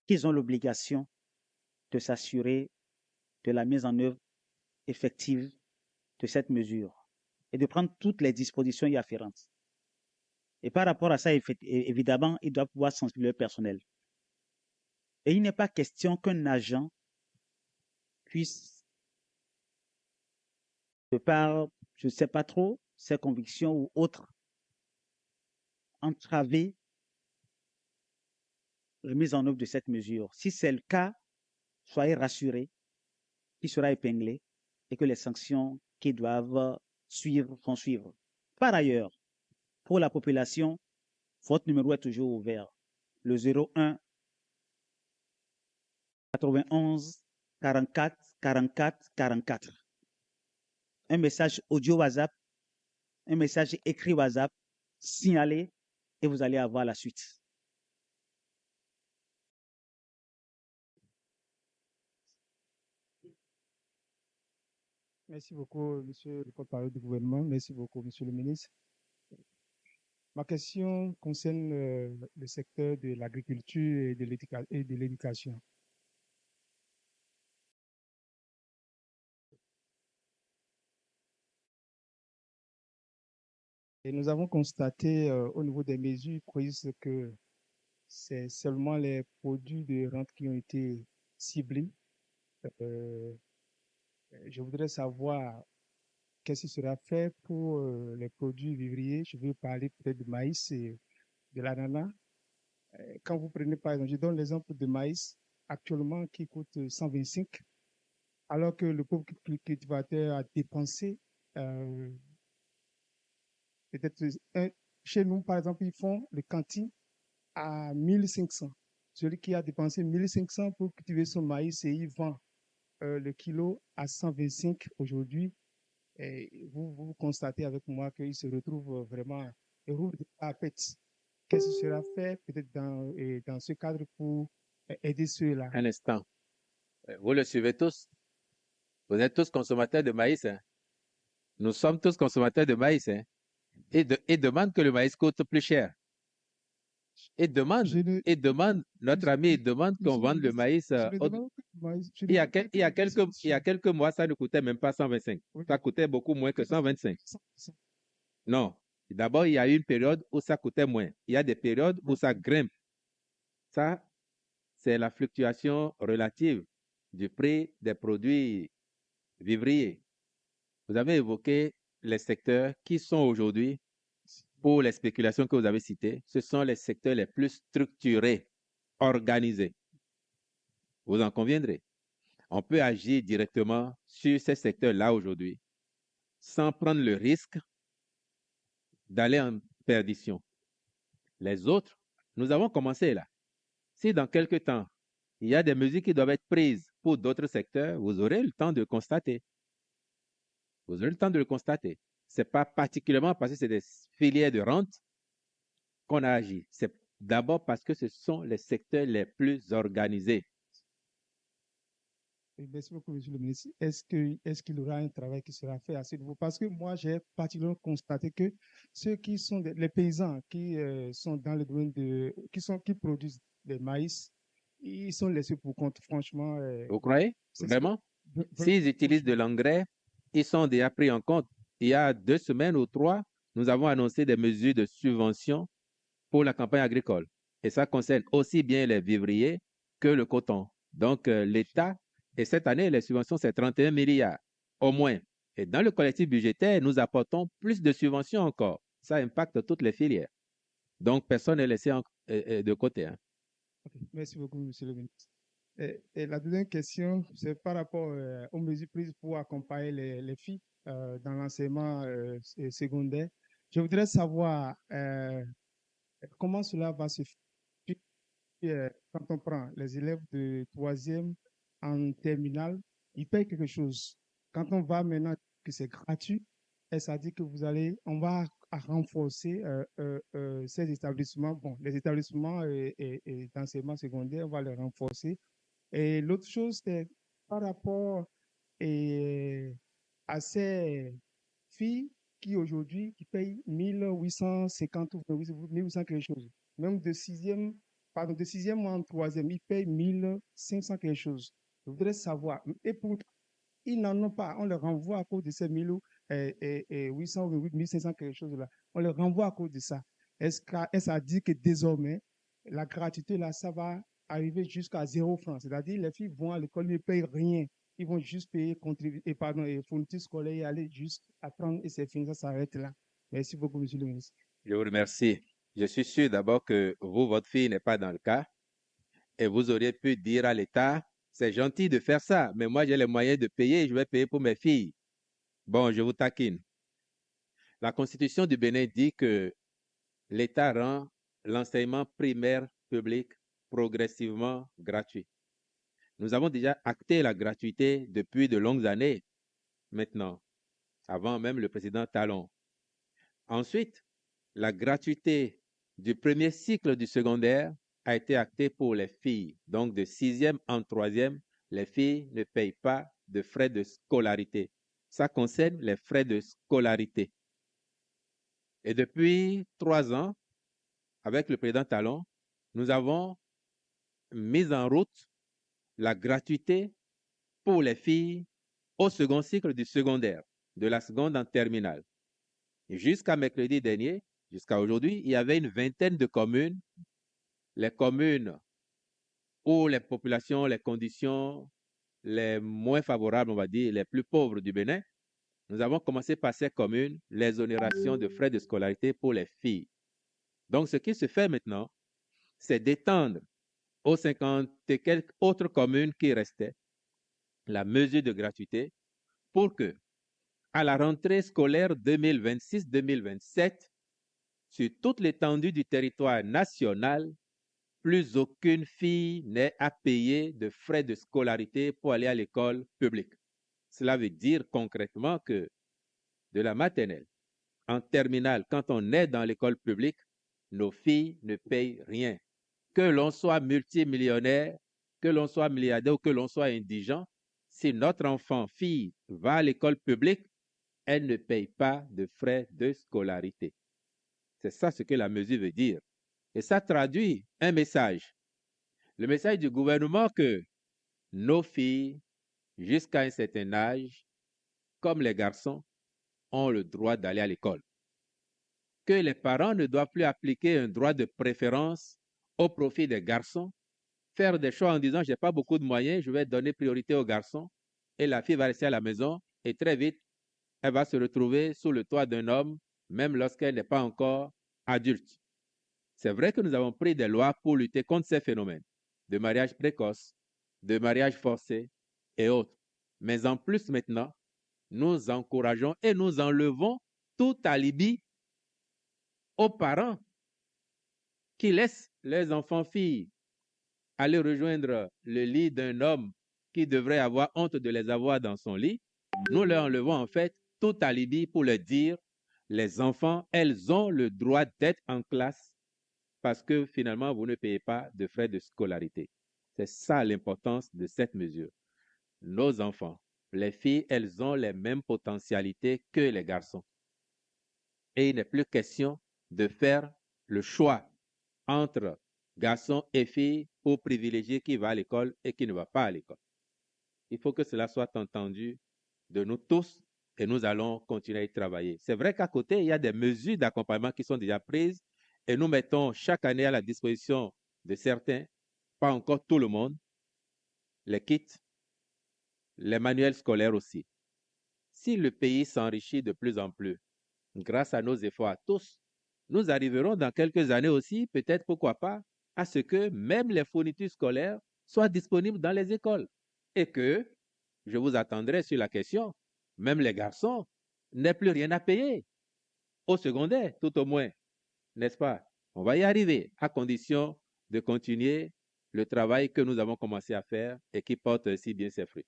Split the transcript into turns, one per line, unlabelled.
qu'ils ont l'obligation de s'assurer de la mise en œuvre effective de cette mesure et de prendre toutes les dispositions y afférentes. Et par rapport à ça, évidemment, il doit pouvoir sensibiliser le personnel. Et il n'est pas question qu'un agent puisse, de par, je ne sais pas trop, ses convictions ou autres, entraver la mise en œuvre de cette mesure. Si c'est le cas, soyez rassurés, il sera épinglé et que les sanctions qui doivent suivre vont suivre. Par ailleurs, pour la population, votre numéro est toujours ouvert. Le 01 91 44 44 44. Un message audio WhatsApp, un message écrit WhatsApp, signalez et vous allez avoir la suite.
Merci beaucoup, monsieur le porte-parole du gouvernement. Merci beaucoup, monsieur le ministre. Ma question concerne le secteur de l'agriculture et de l'éducation. Et nous avons constaté au niveau des mesures prises que c'est seulement les produits de rente qui ont été ciblés. Euh, je voudrais savoir qu'est-ce qui sera fait pour les produits vivriers. Je veux parler peut-être de maïs et de l'ananas. Quand vous prenez par exemple, je donne l'exemple de maïs actuellement qui coûte 125, alors que le pauvre cultivateur a dépensé euh, peut-être chez nous, par exemple, ils font le cantine à 1500. Celui qui a dépensé 1500 pour cultiver son maïs et il vend le kilo à 125 aujourd'hui. Et vous constatez avec moi qu'il se retrouve vraiment roule à pète. Qu'est-ce qui sera fait peut-être dans ce cadre pour aider ceux-là?
Un instant. Vous le suivez tous. Vous êtes tous consommateurs de maïs. Hein. Nous sommes tous consommateurs de maïs. Hein. Et demande que le maïs coûte plus cher. Et demande, notre ami, demande qu'on vende le maïs. Il y a quelques mois, ça ne coûtait même pas 125. Ça coûtait beaucoup moins que 125. Non. D'abord, il y a eu une période où ça coûtait moins. Il y a des périodes où ça grimpe. Ça, c'est la fluctuation relative du prix des produits vivriers. Vous avez évoqué les secteurs qui sont aujourd'hui, pour les spéculations que vous avez citées, ce sont les secteurs les plus structurés, organisés. Vous en conviendrez. On peut agir directement sur ces secteurs-là aujourd'hui sans prendre le risque d'aller en perdition. Les autres, nous avons commencé là. Si dans quelques temps, il y a des mesures qui doivent être prises pour d'autres secteurs, vous aurez le temps de constater. Vous aurez le temps de le constater. Ce n'est pas particulièrement parce que c'est des filières de rente qu'on a agi. C'est d'abord parce que ce sont les secteurs les plus organisés.
Merci beaucoup, monsieur le ministre. Est-ce qu'il y aura un travail qui sera fait à ce niveau? Parce que moi, j'ai particulièrement constaté que ceux qui sont les paysans qui sont dans le domaine qui produisent des maïs, ils sont laissés pour compte, franchement.
Vous croyez? Vraiment? S'ils utilisent de l'engrais, ils sont déjà pris en compte. Il y a 2 semaines ou 3, nous avons annoncé des mesures de subvention pour la campagne agricole. Et ça concerne aussi bien les vivriers que le coton. Donc, l'État, et cette année, les subventions, c'est 31 milliards, au moins. Et dans le collectif budgétaire, nous apportons plus de subventions encore. Ça impacte toutes les filières. Donc, personne n'est laissé de côté. Hein.
Okay. Merci beaucoup, monsieur le ministre. Et la deuxième question, c'est par rapport aux mesures prises pour accompagner les filles dans l'enseignement secondaire. Je voudrais savoir comment cela va se faire quand on prend les élèves de troisième en terminale, ils payent quelque chose. Quand on va maintenant que c'est gratuit, et ça dit que on va renforcer ces établissements. Bon, les établissements et d'enseignement secondaire, on va les renforcer. Et l'autre chose, c'est par rapport à ces filles qui aujourd'hui qui payent 1850 ou 1800 quelque chose, même de sixième pardon, de 6e en 3e, ils payent 1500 quelque chose. Je voudrais savoir, et pour, ils n'en ont pas, on les renvoie à cause de ces 1800 ou 1500 quelque chose là. On les renvoie à cause de ça. Est-ce que ça dit que désormais, la gratuité là, ça va arriver jusqu'à 0 francs? C'est-à-dire, les filles vont à l'école, ils ne payent rien. Ils vont juste payer et fournitures scolaires et aller juste apprendre et c'est fini, ça s'arrête là. Merci beaucoup, monsieur le ministre.
Je vous remercie. Je suis sûr d'abord que vous, votre fille n'est pas dans le cas et vous auriez pu dire à l'État, c'est gentil de faire ça, mais moi j'ai les moyens de payer, je vais payer pour mes filles. Bon, je vous taquine. La Constitution du Bénin dit que l'État rend l'enseignement primaire public progressivement gratuit. Nous avons déjà acté la gratuité depuis de longues années maintenant, avant même le président Talon. Ensuite, la gratuité du premier cycle du secondaire a été actée pour les filles. Donc, de 6e en 3e, les filles ne payent pas de frais de scolarité. Ça concerne les frais de scolarité. Et depuis 3 ans, avec le président Talon, nous avons mis en route la gratuité pour les filles au second cycle du secondaire, de la seconde en terminale. Et jusqu'à mercredi dernier, jusqu'à aujourd'hui, il y avait une vingtaine de communes, les communes où les populations, les conditions les moins favorables, on va dire, les plus pauvres du Bénin. Nous avons commencé par ces communes l'exonération de frais de scolarité pour les filles. Donc, ce qui se fait maintenant, c'est d'étendre aux 50 et quelques autres communes qui restaient la mesure de gratuité pour que, à la rentrée scolaire 2026-2027, sur toute l'étendue du territoire national, plus aucune fille n'ait à payer de frais de scolarité pour aller à l'école publique. Cela veut dire concrètement que de la maternelle en terminale, quand on est dans l'école publique, nos filles ne payent rien. Que l'on soit multimillionnaire, que l'on soit milliardaire ou que l'on soit indigent, si notre enfant, fille, va à l'école publique, elle ne paye pas de frais de scolarité. C'est ça ce que la mesure veut dire. Et ça traduit un message. Le message du gouvernement que nos filles, jusqu'à un certain âge, comme les garçons, ont le droit d'aller à l'école. Que les parents ne doivent plus appliquer un droit de préférence au profit des garçons, faire des choix en disant, je n'ai pas beaucoup de moyens, je vais donner priorité aux garçons, et la fille va rester à la maison, et très vite, elle va se retrouver sous le toit d'un homme, même lorsqu'elle n'est pas encore adulte. C'est vrai que nous avons pris des lois pour lutter contre ces phénomènes de mariage précoce, de mariage forcé et autres. Mais en plus maintenant, nous encourageons et nous enlevons tout alibi aux parents qui laissent les enfants filles aller rejoindre le lit d'un homme qui devrait avoir honte de les avoir dans son lit. Nous leur enlevons en fait tout alibi pour leur dire, les enfants, elles ont le droit d'être en classe parce que finalement, vous ne payez pas de frais de scolarité. C'est ça l'importance de cette mesure. Nos enfants, les filles, elles ont les mêmes potentialités que les garçons. Et il n'est plus question de faire le choix entre garçons et filles pour privilégier qui va à l'école et qui ne va pas à l'école. Il faut que cela soit entendu de nous tous et nous allons continuer à y travailler. C'est vrai qu'à côté, il y a des mesures d'accompagnement qui sont déjà prises et nous mettons chaque année à la disposition de certains, pas encore tout le monde, les kits, les manuels scolaires aussi. Si le pays s'enrichit de plus en plus, grâce à nos efforts à tous, nous arriverons dans quelques années aussi, peut-être pourquoi pas, à ce que même les fournitures scolaires soient disponibles dans les écoles et que, je vous attendrai sur la question, même les garçons n'aient plus rien à payer au secondaire, tout au moins, n'est-ce pas? On va y arriver à condition de continuer le travail que nous avons commencé à faire et qui porte si bien ses fruits.